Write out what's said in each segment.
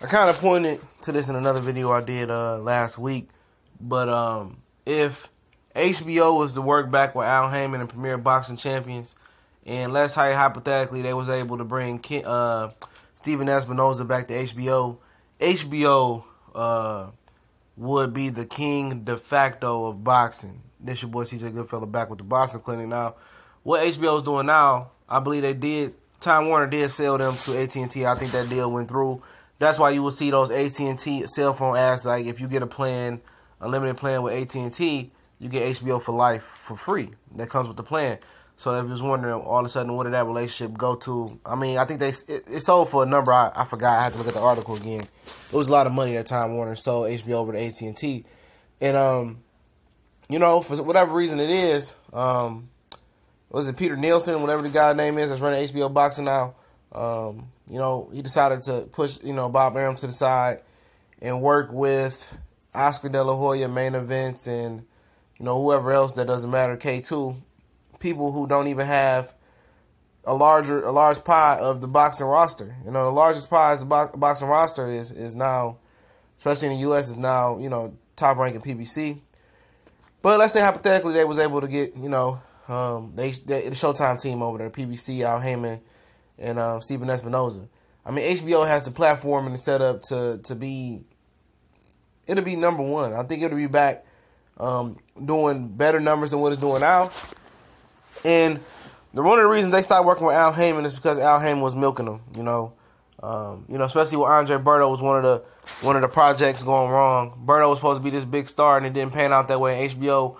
I kind of pointed to this in another video I did last week, but if HBO was to work back with Al Heyman and Premier Boxing Champions, and let's say hypothetically they was able to bring Steven Espinoza back to HBO, HBO would be the king de facto of boxing. This your boy CJ Goodfellow back with the Boxing Clinic. Now, what HBO is doing now, I believe they did. Time Warner did sell them to AT&T. I think that deal went through. That's why you will see those AT&T cell phone ads. Like if you get a plan, a limited plan with AT&T, you get HBO for life for free. That comes with the plan. So if you was wondering, all of a sudden, what did that relationship go to? I mean, I think it sold for a number. I forgot. I had to look at the article again. It was a lot of money that Time Warner sold HBO over to AT&T. And, you know, for whatever reason it is, was it Peter Nielsen, whatever the guy's name is, that's running HBO Boxing now? You know, he decided to push, you know, Bob Arum to the side and work with Oscar De La Hoya, Main Events, and, you know, whoever else that doesn't matter, K2. People who don't even have a large pie of the boxing roster. You know, the largest pie of the boxing roster is now, especially in the U.S., is now, you know, top ranking PBC. But let's say hypothetically they was able to get, you know, the Showtime team over there, PBC, Al Heyman, and Steven Espinoza. I mean, HBO has the platform and the setup to be, it'll be number one. I think it'll be back doing better numbers than what it's doing now. And one of the reasons they stopped working with Al Heyman is because Al Heyman was milking them, you know, especially with Andre Berto was one of the projects going wrong. Berto was supposed to be this big star, and it didn't pan out that way. HBO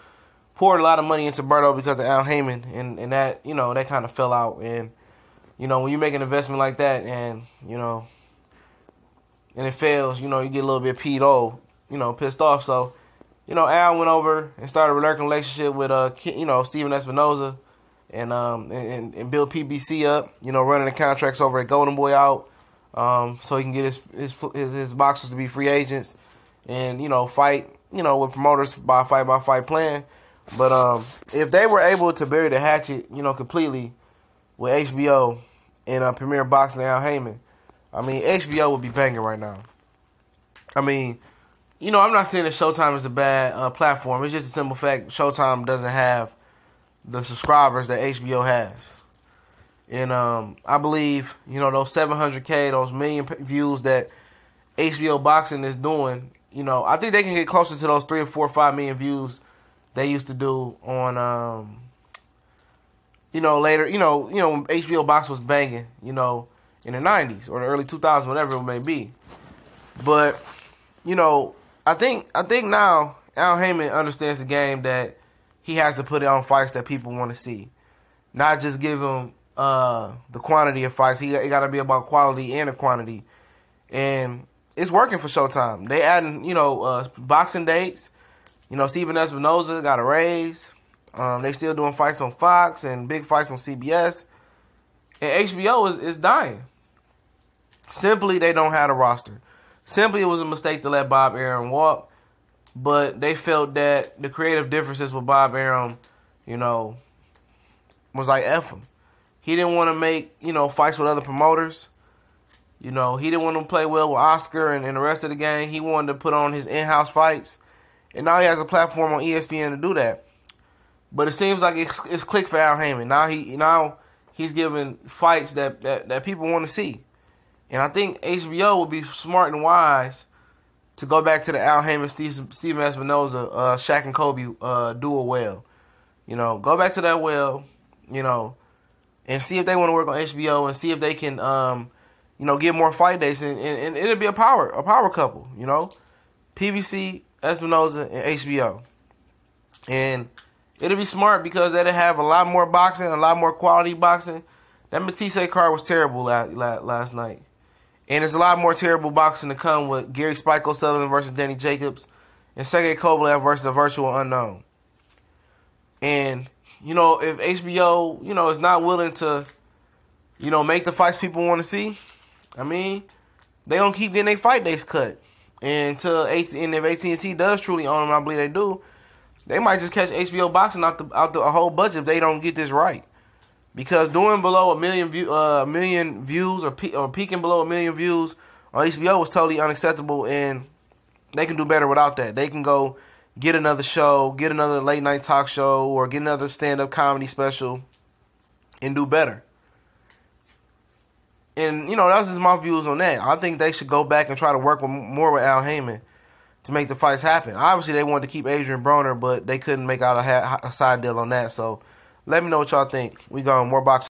poured a lot of money into Berto because of Al Heyman, and that, you know, that kind of fell out. And, you know, when you make an investment like that and, you know, and it fails, you know, you get a little bit pissed off. So, you know, Al went over and started a working relationship with, you know, Steven Espinoza and build PBC up, you know, running the contracts over at Golden Boy out so he can get his boxers to be free agents and, you know, fight, you know, with promoters by fight plan. But if they were able to bury the hatchet, you know, completely with HBO and Premier Boxing and Al Heyman, I mean, HBO would be banging right now. I mean, you know, I'm not saying that Showtime is a bad platform. It's just a simple fact. Showtime doesn't have the subscribers that HBO has. And I believe, you know, those 700K, those million views that HBO Boxing is doing, you know, I think they can get closer to those 3 or 4 or 5 million views they used to do on, you know, later, you know, when HBO Box was banging, you know, in the 90s or the early 2000s, whatever it may be. But, you know, I think now Al Heyman understands the game that he has to put on fights that people want to see. Not just give him the quantity of fights. It got to be about quality and the quantity. And it's working for Showtime. They adding, you know, boxing dates. You know, Steven Espinoza got a raise. They still doing fights on Fox and big fights on CBS. And HBO is dying. Simply, they don't have a roster. Simply, it was a mistake to let Bob Arum walk. But they felt that the creative differences with Bob Arum, you know, was like F him. He didn't want to make, you know, fights with other promoters. You know, he didn't want to play well with Oscar and the rest of the gang. He wanted to put on his in-house fights. And now he has a platform on ESPN to do that. But it seems like it's clicked for Al Heyman. Now he's giving fights that people want to see. And I think HBO would be smart and wise to go back to the Al Heyman, Steven Espinoza, Shaq and Kobe dual well. You know, go back to that well, you know, and see if they want to work on HBO and see if they can, you know, get more fight dates. And it'll be a power couple, you know. PBC, Espinoza, and HBO. And it'll be smart because they'll have a lot more boxing, a lot more quality boxing. That Matisse card was terrible last night. And there's a lot more terrible boxing to come with Gary Spike O'Sullivan versus Danny Jacobs and Sergey Kovalev versus a virtual unknown. And, you know, if HBO, you know, is not willing to, you know, make the fights people want to see, I mean, they gonna keep getting their fight dates cut. And if AT&T does truly own them, I believe they do, they might just catch HBO Boxing out the whole budget if they don't get this right. Because doing below a million views or peaking below 1 million views on HBO was totally unacceptable, and they can do better without that. They can go get another show, get another late night talk show, or get another stand-up comedy special and do better. And, that's just my views on that. I think they should go back and try to work more with Al Heyman to make the fights happen. Obviously, they wanted to keep Adrian Broner, but they couldn't make out a side deal on that. So, let me know what y'all think. We going more boxing.